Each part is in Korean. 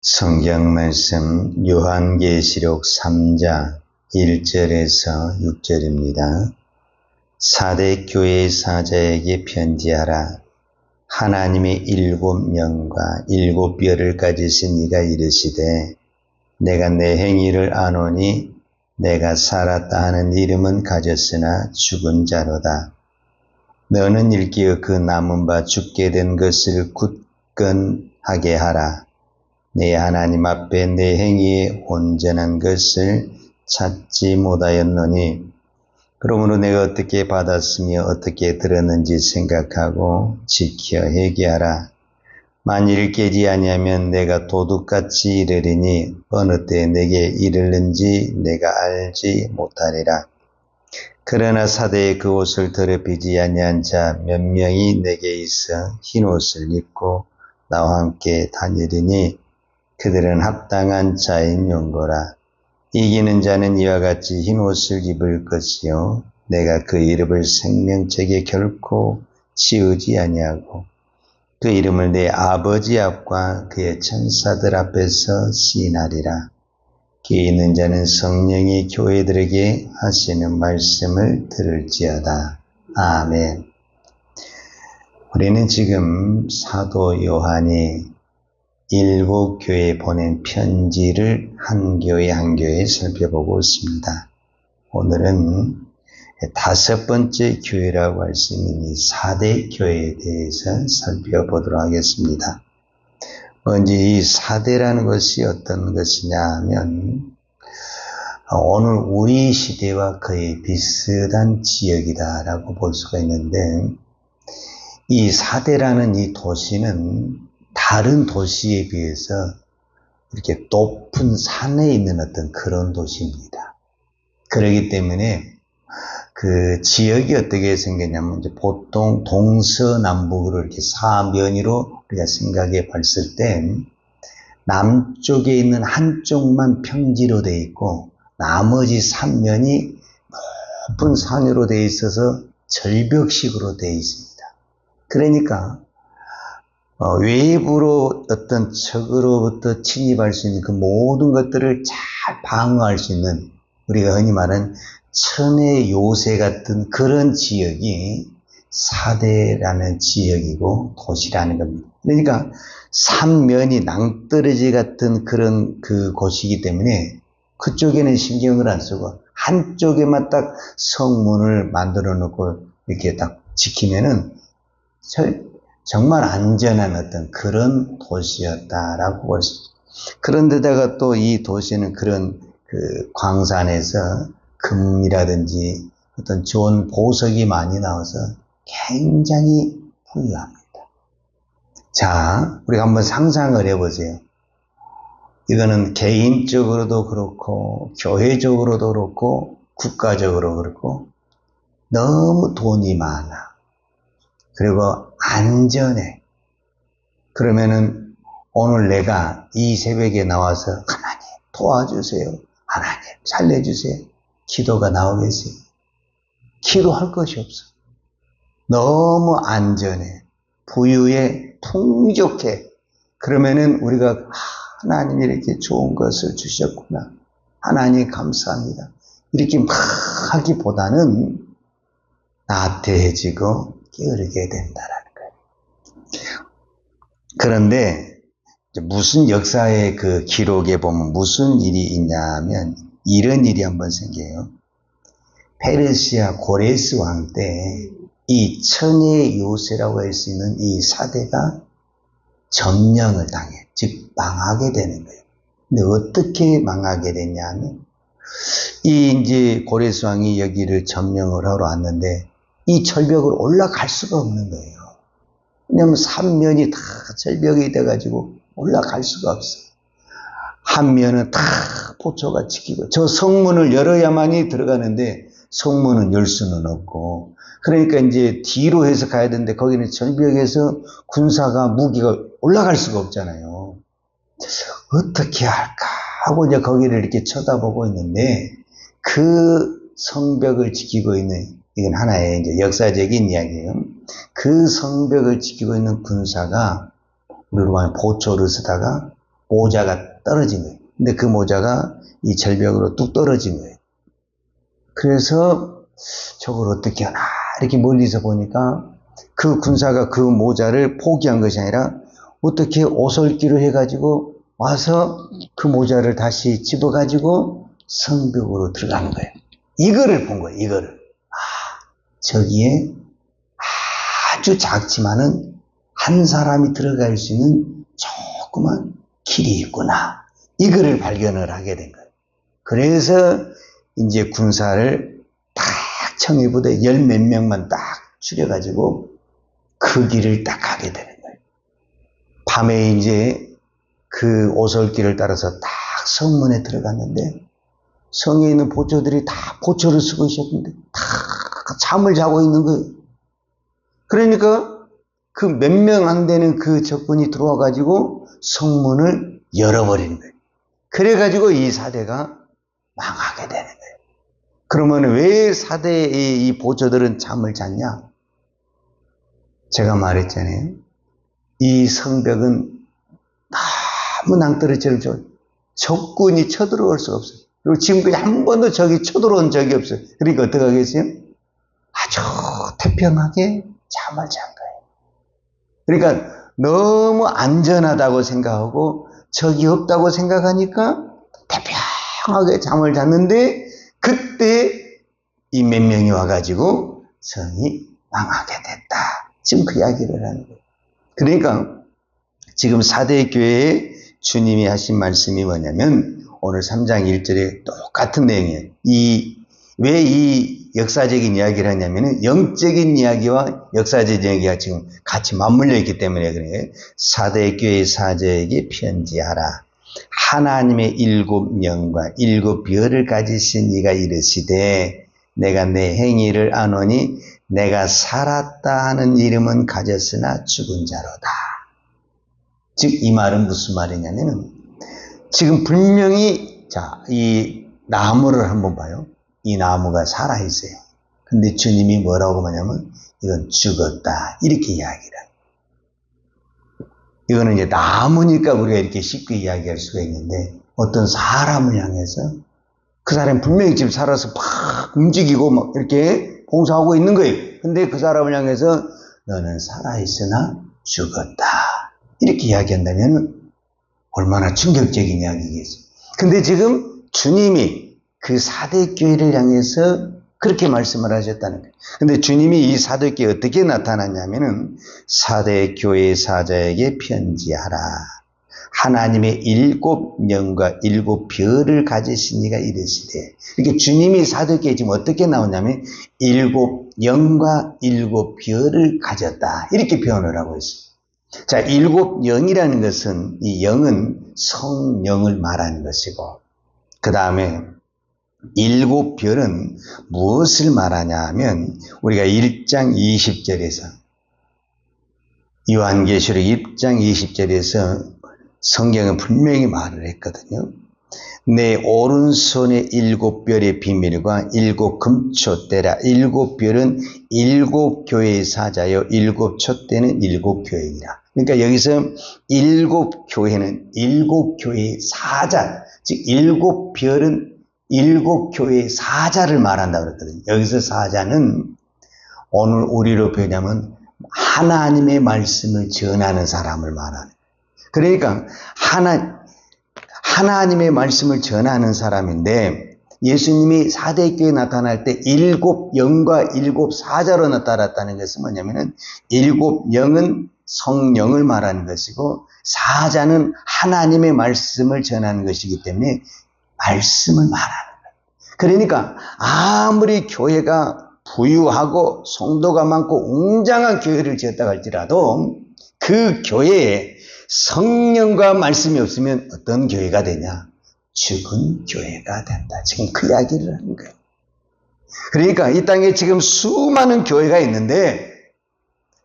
성경 말씀 요한계시록 3장 1절에서 6절입니다. 사대 교회의 사자에게 편지하라. 하나님의 7명과 7뼈를 가지신 이가 이르시되 내가 내 행위를 아노니 내가 살았다 하는 이름은 가졌으나 죽은 자로다. 너는 일깨어 그 남은 바 죽게 된 것을 굳건하게 하라. 내 하나님 앞에 내 행위에 온전한 것을 찾지 못하였노니 그러므로 내가 어떻게 받았으며 어떻게 들었는지 생각하고 지켜 회개하라. 만일 깨지 아니하면 내가 도둑같이 이르리니 어느 때 내게 이르는지 내가 알지 못하리라. 그러나 사대의 그 옷을 더럽히지 아니한 자 몇 명이 내게 있어 흰 옷을 입고 나와 함께 다니리니 그들은 합당한 자인 용거라. 이기는 자는 이와 같이 흰 옷을 입을 것이요 내가 그 이름을 생명책에 결코 지우지 아니하고 그 이름을 내 아버지 앞과 그의 천사들 앞에서 시인하리라. 귀 있는 자는 성령이 교회들에게 하시는 말씀을 들을지어다. 아멘. 우리는 지금 사도 요한이 7 교회에 보낸 편지를 한 교회 한 교회 살펴보고 있습니다. 오늘은 5번째 교회라고 할 수 있는 이 4대 교회에 대해서 살펴보도록 하겠습니다. 먼저 이 4대라는 것이 어떤 것이냐 하면 오늘 우리 시대와 거의 비슷한 지역이다라고 볼 수가 있는데 이 4대라는 이 도시는 다른 도시에 비해서 이렇게 높은 산에 있는 어떤 그런 도시입니다. 그렇기 때문에 그 지역이 어떻게 생겼냐면 이제 보통 동서남북으로 이렇게 사면으로 우리가 생각해 봤을 때 남쪽에 있는 한쪽만 평지로 되어 있고 나머지 3면이 높은 산으로 되어 있어서 절벽식으로 되어 있습니다. 그러니까 외부로 어떤 적으로부터 침입할 수 있는 그 모든 것들을 잘 방어할 수 있는 우리가 흔히 말하는 천의 요새 같은 그런 지역이 사대라는 지역이고 도시라는 겁니다. 그러니까 삼면이 낭떠러지 같은 그런 그 곳이기 때문에 그쪽에는 신경을 안 쓰고 한쪽에만 딱 성문을 만들어 놓고 이렇게 딱 지키면은 정말 안전한 어떤 그런 도시였다라고 볼 수 있습니다. 그런데다가 또 이 도시는 그런 그 광산에서 금이라든지 어떤 좋은 보석이 많이 나와서 굉장히 부유합니다. 자, 우리가 한번 상상을 해보세요. 이거는 개인적으로도 그렇고 교회적으로도 그렇고 국가적으로 그렇고 너무 돈이 많아. 그리고 안전해. 그러면은 오늘 내가 이 새벽에 나와서 하나님 도와주세요. 하나님 살려주세요. 기도가 나오겠어요? 기도할 것이 없어. 너무 안전해. 부유해. 풍족해. 그러면은 우리가 하나님 이렇게 좋은 것을 주셨구나. 하나님 감사합니다. 이렇게 막 하기보다는 나태해지고 게으르게 된다라는 거예요. 그런데 무슨 역사의 그 기록에 보면 무슨 일이 있냐면 이런 일이 한번 생겨요. 페르시아 고레스 왕 때 이 천의 요새라고 할 수 있는 이 사대가 점령을 당해. 즉 망하게 되는 거예요. 근데 어떻게 망하게 됐냐면 이 이제 고레스 왕이 여기를 점령을 하러 왔는데 이 절벽을 올라갈 수가 없는 거예요. 왜냐하면 3면이 다 절벽이 돼가지고 올라갈 수가 없어요. 한 면은 다 포초가 지키고 저 성문을 열어야만이 들어가는데 성문은 열 수는 없고 그러니까 이제 뒤로 해서 가야 되는데 거기는 절벽에서 군사가 무기가 올라갈 수가 없잖아요. 어떻게 할까 하고 이제 거기를 이렇게 쳐다보고 있는데 그 성벽을 지키고 있는 이건 하나의 이제 역사적인 이야기예요. 그 성벽을 지키고 있는 군사가 우리로 말하면 보초를 쓰다가 모자가 떨어진 거예요. 근데 그 모자가 이 절벽으로 뚝 떨어진 거예요. 그래서 저걸 어떻게 하나 이렇게 멀리서 보니까 그 군사가 그 모자를 포기한 것이 아니라 어떻게 오솔길을 해가지고 와서 그 모자를 다시 집어가지고 성벽으로 들어가는 거예요. 이거를 본 거예요. 이거를. 저기에 아주 작지만은 한 사람이 들어갈 수 있는 조그만 길이 있구나. 이거를 발견을 하게 된 거예요. 그래서 이제 군사를 딱 청해부대 열 몇 명만 딱 추려가지고 그 길을 딱 가게 되는 거예요. 밤에 이제 그 오솔길을 따라서 딱 성문에 들어갔는데 성에 있는 보초들이 다 보초를 쓰고 있었는데 다 잠을 자고 있는 거예요. 그러니까 그 몇 명 안 되는 그 적군이 들어와 가지고 성문을 열어버리는 거예요. 그래가지고 이 사대가 망하게 되는 거예요. 그러면 왜 사대의 이 보초들은 잠을 잤냐? 제가 말했잖아요. 이 성벽은 너무 낭떠러지를 줘. 적군이 쳐들어올 수가 없어요. 그리고 지금까지 한 번도 적이 쳐들어온 적이 없어요. 그러니까 어떻게 하겠어요? 아주 태평하게 잠을 잔 거예요. 그러니까 너무 안전하다고 생각하고 적이 없다고 생각하니까 태평하게 잠을 잤는데 그때 이 몇 명이 와가지고 성이 망하게 됐다. 지금 그 이야기를 하는 거예요. 그러니까 지금 사대교회에 주님이 하신 말씀이 뭐냐면 오늘 3장 1절에 똑같은 내용이에요. 왜 이 역사적인 이야기를 하냐면 영적인 이야기와 역사적인 이야기가 지금 같이 맞물려 있기 때문에 그래요. 사대교회 사제에게 편지하라. 하나님의 7영과 7별을 가지신 이가 이르시되 내가 내 행위를 아노니 내가 살았다 하는 이름은 가졌으나 죽은 자로다. 즉 이 말은 무슨 말이냐면 지금 분명히 이 나무를 한번 봐요. 이 나무가 살아있어요. 근데 주님이 뭐라고 하냐면 이건 죽었다. 이렇게 이야기를 해요. 이거는 이제 나무니까 우리가 이렇게 쉽게 이야기할 수가 있는데 어떤 사람을 향해서 그 사람이 분명히 지금 살아서 막 움직이고 막 이렇게 봉사하고 있는 거예요. 근데 그 사람을 향해서 너는 살아있으나 죽었다. 이렇게 이야기한다면 얼마나 충격적인 이야기겠어요. 근데 지금 주님이 그 사대교회를 향해서 그렇게 말씀을 하셨다는 거예요. 근데 주님이 이 사대교회에 어떻게 나타났냐면은 사대교회 사자에게 편지하라. 하나님의 7영과 7별을 가지신 이가 이르시되. 이렇게 주님이 사대교회에 지금 어떻게 나오냐면 7영과 7별을 가졌다. 이렇게 표현을 하고 있어요. 자, 7영이라는 것은 이 영은 성령을 말하는 것이고 그 다음에 7별은 무엇을 말하냐 하면 우리가 1장 20절에서 요한계시록 1장 20절에서 성경은 분명히 말을 했거든요. 내 오른손에 7별의 비밀과 7금촛대라. 7별은 7교회의 사자요 7촛대는 7교회이라. 그러니까 여기서 7교회는 7교회의 사자, 즉 7별은 7교회의 사자를 말한다고 그랬거든요. 여기서 사자는 오늘 우리로 표현하면 하나님의 말씀을 전하는 사람을 말하는. 그러니까 하나님의 말씀을 전하는 사람인데 예수님이 사대교회에 나타날 때 7영과 7사자로 나타났다는 것은 뭐냐면은 7영은 성령을 말하는 것이고 사자는 하나님의 말씀을 전하는 것이기 때문에 말씀을 말하는 거예요. 그러니까 아무리 교회가 부유하고 성도가 많고 웅장한 교회를 지었다고 할지라도 그 교회에 성령과 말씀이 없으면 어떤 교회가 되냐? 죽은 교회가 된다. 지금 그 이야기를 하는 거예요. 그러니까 이 땅에 지금 수많은 교회가 있는데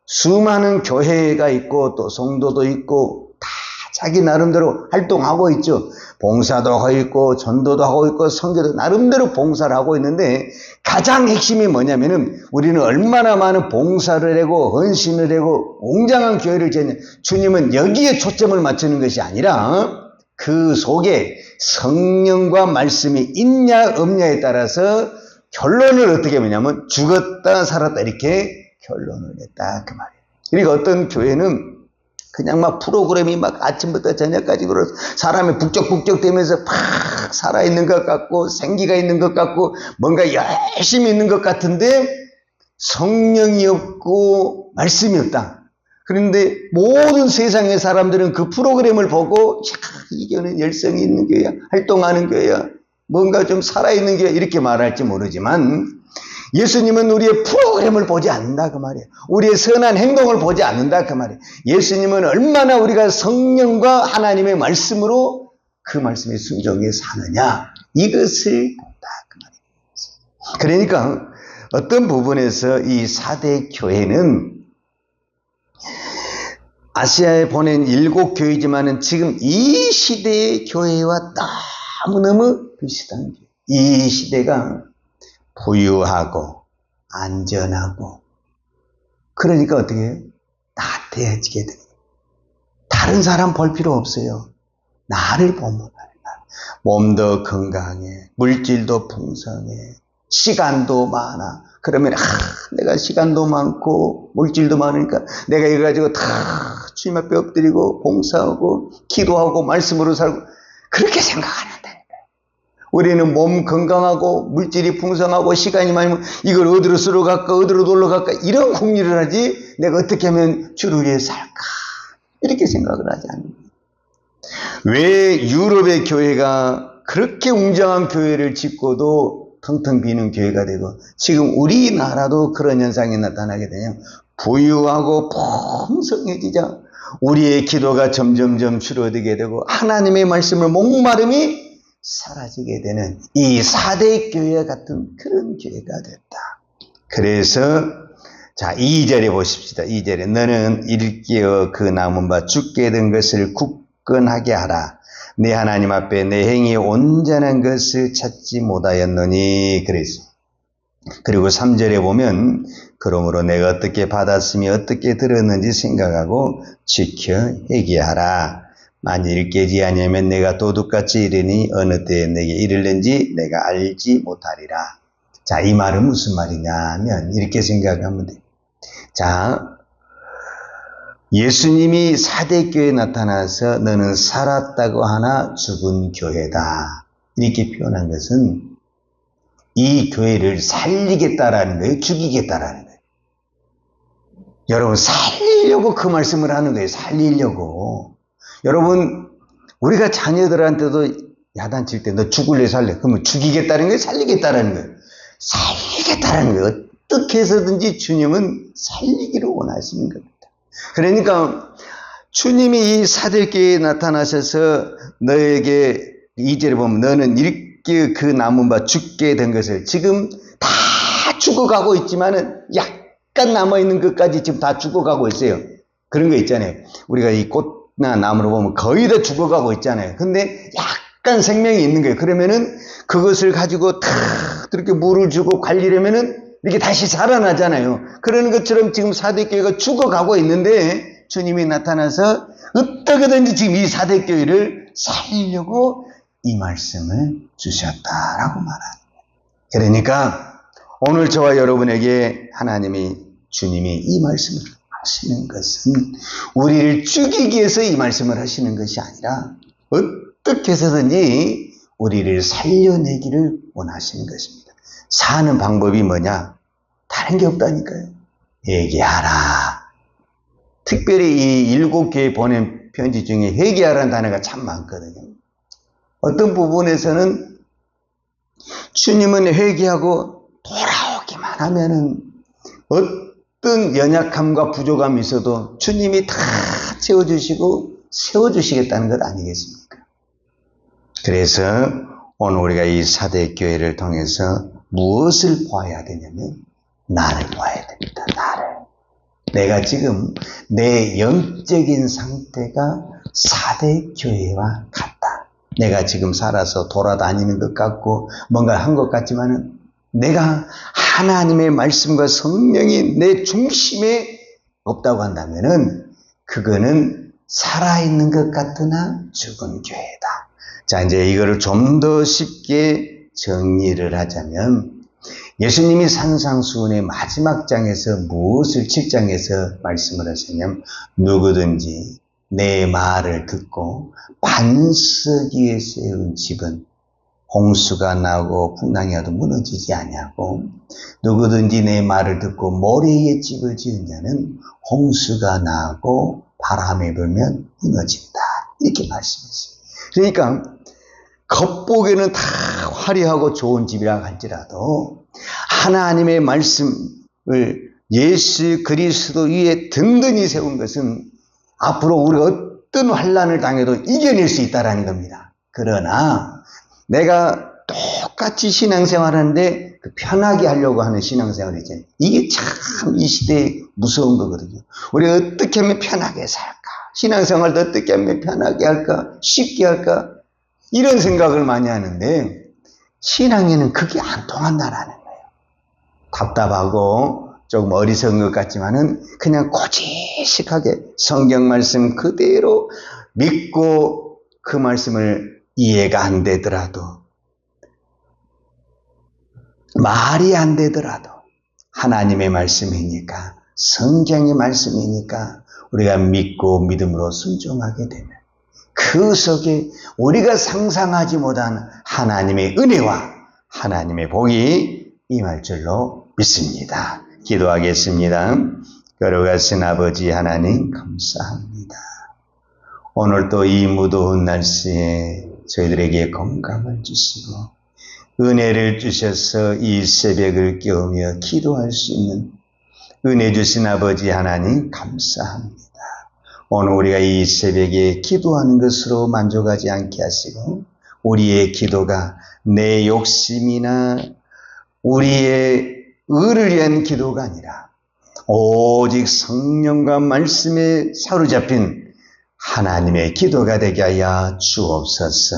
수많은 교회가 있고 또 성도도 있고 다 자기 나름대로 활동하고 있죠. 봉사도 하고 있고 전도도 하고 있고 선교도 나름대로 봉사를 하고 있는데 가장 핵심이 뭐냐면은 우리는 얼마나 많은 봉사를 하고 헌신을 하고 웅장한 교회를 지었냐. 주님은 여기에 초점을 맞추는 것이 아니라 그 속에 성령과 말씀이 있냐 없냐에 따라서 결론을 어떻게 보냐면 죽었다 살았다 이렇게 결론을 냈다 그 말이에요. 그러니까 어떤 교회는 그냥 막 프로그램이 막 아침부터 저녁까지 그래서 사람이 북적북적 되면서 팍 살아있는 것 같고 생기가 있는 것 같고 뭔가 열심히 있는 것 같은데 성령이 없고 말씀이 없다. 그런데 모든 세상의 사람들은 그 프로그램을 보고 이거는 열성이 있는 교회야, 활동하는 교회야, 뭔가 좀 살아있는 교회야 이렇게 말할지 모르지만 예수님은 우리의 프로그램을 보지 않는다 그 말이에요. 우리의 선한 행동을 보지 않는다 그 말이에요. 예수님은 얼마나 우리가 성령과 하나님의 말씀으로 그 말씀에 순종해 사느냐 이것을 본다 그 말이에요. 그러니까 어떤 부분에서 이 4대 교회는 아시아에 보낸 7교회지만은 지금 이 시대의 교회와 너무너무 비슷한 교회. 이 시대가 부유하고 안전하고 그러니까 어떻게 해요? 나태해지게 돼요. 다른 사람 볼 필요 없어요. 나를 보면 몸도 건강해, 물질도 풍성해, 시간도 많아. 그러면 내가 시간도 많고 물질도 많으니까 내가 이거 가지고 다 주님 앞에 엎드리고 봉사하고 기도하고 말씀으로 살고 그렇게 생각 안 한다니까요. 우리는 몸 건강하고 물질이 풍성하고 시간이 많으면 이걸 어디로 쓰러 갈까 어디로 놀러 갈까 이런 궁리를 하지 내가 어떻게 하면 주를 위해 살까 이렇게 생각을 하지 않습니다. 왜 유럽의 교회가 그렇게 웅장한 교회를 짓고도 텅텅 비는 교회가 되고 지금 우리나라도 그런 현상이 나타나게 되냐 부유하고 풍성해지자 우리의 기도가 점점점 줄어들게 되고 하나님의 말씀을 목마름이 사라지게 되는 이 4대 교회 같은 그런 교회가 됐다. 그래서 자 2절에 보십시다. 2절에 너는 일깨어 그 남은 바 죽게 된 것을 굳건하게 하라. 내 하나님 앞에 내 행위 온전한 것을 찾지 못하였느니 그랬어. 그리고 3절에 보면 그러므로 내가 어떻게 받았으며 어떻게 들었는지 생각하고 지켜 회개하라. 만일 깨지 아니하면 내가 도둑같이 이르니 어느 때에 내게 이르는지 내가 알지 못하리라. 자, 이 말은 무슨 말이냐면 이렇게 생각하면 돼. 자, 예수님이 4대 교회에 나타나서 너는 살았다고 하나 죽은 교회다. 이렇게 표현한 것은 이 교회를 살리겠다라는 거예요? 죽이겠다라는 거예요? 여러분 살리려고 그 말씀을 하는 거예요. 살리려고. 여러분 우리가 자녀들한테도 야단칠 때 너 죽을래 살래? 그러면 죽이겠다는 거예요? 살리겠다라는 거예요? 살리겠다라는 거예요. 어떻게 해서든지 주님은 살리기를 원하시는 겁니다. 그러니까 주님이 이 4대 교회에 나타나셔서 너에게 2절에 보면 너는 이렇게 그 남은 바 죽게 된 것을 지금 다 죽어가고 있지만은 약간 남아있는 것까지 지금 다 죽어가고 있어요. 그런 거 있잖아요. 우리가 이 꽃나 나무로 보면 거의 다 죽어가고 있잖아요. 근데 약간 생명이 있는 거예요. 그러면은 그것을 가지고 다 이렇게 물을 주고 관리하면은 이렇게 다시 살아나잖아요. 그런 것처럼 지금 4대 교회가 죽어가고 있는데 주님이 나타나서 어떻게든지 지금 이 4대 교회를 살리려고 이 말씀을 주셨다라고 말합니다. 그러니까 오늘 저와 여러분에게 주님이 이 말씀을 하시는 것은 우리를 죽이기 위해서 이 말씀을 하시는 것이 아니라 어떻게 해서든지 우리를 살려내기를 원하시는 것입니다. 사는 방법이 뭐냐? 다른 게 없다니까요. 회개하라. 특별히 이 7교회 보낸 편지 중에 회개하라는 단어가 참 많거든요. 어떤 부분에서는 주님은 회개하고 돌아오기만 하면은 어떤 연약함과 부족함이 있어도 주님이 다 채워주시고 세워주시겠다는 것 아니겠습니까? 그래서 오늘 우리가 이 4대 교회를 통해서 무엇을 보아야 되냐면 나를 보아야 됩니다. 나를. 내가 지금 내 영적인 상태가 4대 교회와 같다. 내가 지금 살아서 돌아다니는 것 같고 뭔가 한 것 같지만은 내가 하나님의 말씀과 성령이 내 중심에 없다고 한다면은 그거는 살아있는 것 같으나 죽은 교회다. 자, 이제 이거를 좀 더 쉽게 정리를 하자면 예수님이 산상수훈의 마지막 장에서 무엇을 7장에서 말씀을 하시냐면 누구든지 내 말을 듣고 반석 위에 세운 집은 홍수가 나고 풍랑이 와도 무너지지 아니하고 누구든지 내 말을 듣고 모래 위에 집을 지은 자는 홍수가 나고 바람이 불면 무너진다. 이렇게 말씀했어요. 그러니까 겉보기에는 다 화려하고 좋은 집이라 할지라도 하나님의 말씀을 예수 그리스도 위에 든든히 세운 것은 앞으로 우리가 어떤 환난을 당해도 이겨낼 수 있다는 겁니다. 그러나 내가 똑같이 신앙생활하는데 편하게 하려고 하는 신앙생활이 있잖아요. 이게 참 이 시대에 무서운 거거든요. 우리가 어떻게 하면 편하게 살까? 신앙생활도 어떻게 하면 편하게 할까? 쉽게 할까? 이런 생각을 많이 하는데 신앙에는 그게 안 통한다라는 거예요. 답답하고 조금 어리석은 것 같지만은 그냥 고지식하게 성경 말씀 그대로 믿고 그 말씀을 이해가 안 되더라도 말이 안 되더라도 하나님의 말씀이니까 성경의 말씀이니까 우리가 믿고 믿음으로 순종하게 되면 그 속에 우리가 상상하지 못한 하나님의 은혜와 하나님의 복이 임할 줄로 믿습니다. 기도하겠습니다. 걸어가신 아버지 하나님 감사합니다. 오늘 또 이 무더운 날씨에 저희들에게 건강을 주시고 은혜를 주셔서 이 새벽을 깨우며 기도할 수 있는 은혜 주신 아버지 하나님 감사합니다. 오늘 우리가 이 새벽에 기도하는 것으로 만족하지 않게 하시고 우리의 기도가 내 욕심이나 우리의 의를 위한 기도가 아니라 오직 성령과 말씀에 사로잡힌 하나님의 기도가 되게 하여 주옵소서.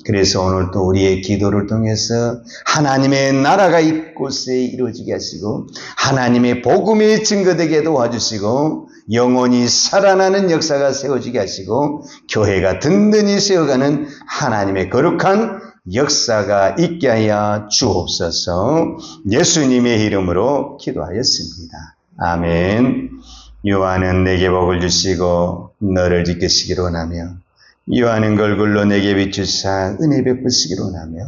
그래서 오늘 또 우리의 기도를 통해서 하나님의 나라가 이곳에 이루어지게 하시고 하나님의 복음이 증거되게 도와주시고 영원히 살아나는 역사가 세워지게 하시고 교회가 든든히 세워가는 하나님의 거룩한 역사가 있게 하여 주옵소서. 예수님의 이름으로 기도하였습니다. 아멘. 요한은 내게 복을 주시고 너를 지키시기로 원하며 요한은 얼굴로 내게 비추사 은혜 베푸시기로 원하며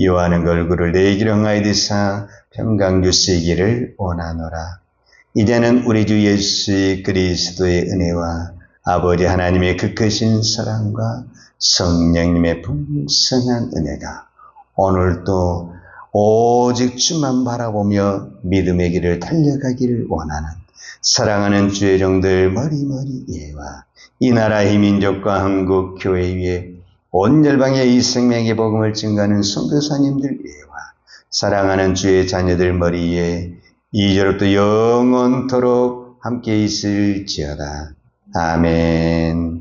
요한은 얼굴을 내게 향하여 드사 평강 주시기를 원하노라. 이제는 우리 주 예수 그리스도의 은혜와 아버지 하나님의 그 크신 사랑과 성령님의 풍성한 은혜가 오늘도 오직 주만 바라보며 믿음의 길을 달려가기를 원하는 사랑하는 주의 종들 머리머리 예와 이 나라 이 민족과 한국 교회 위에 온 열방에 이 생명의 복음을 증거하는 선교사님들 예와 사랑하는 주의 자녀들 머리에 이제로부터 영원토록 함께 있을지어다. 아멘.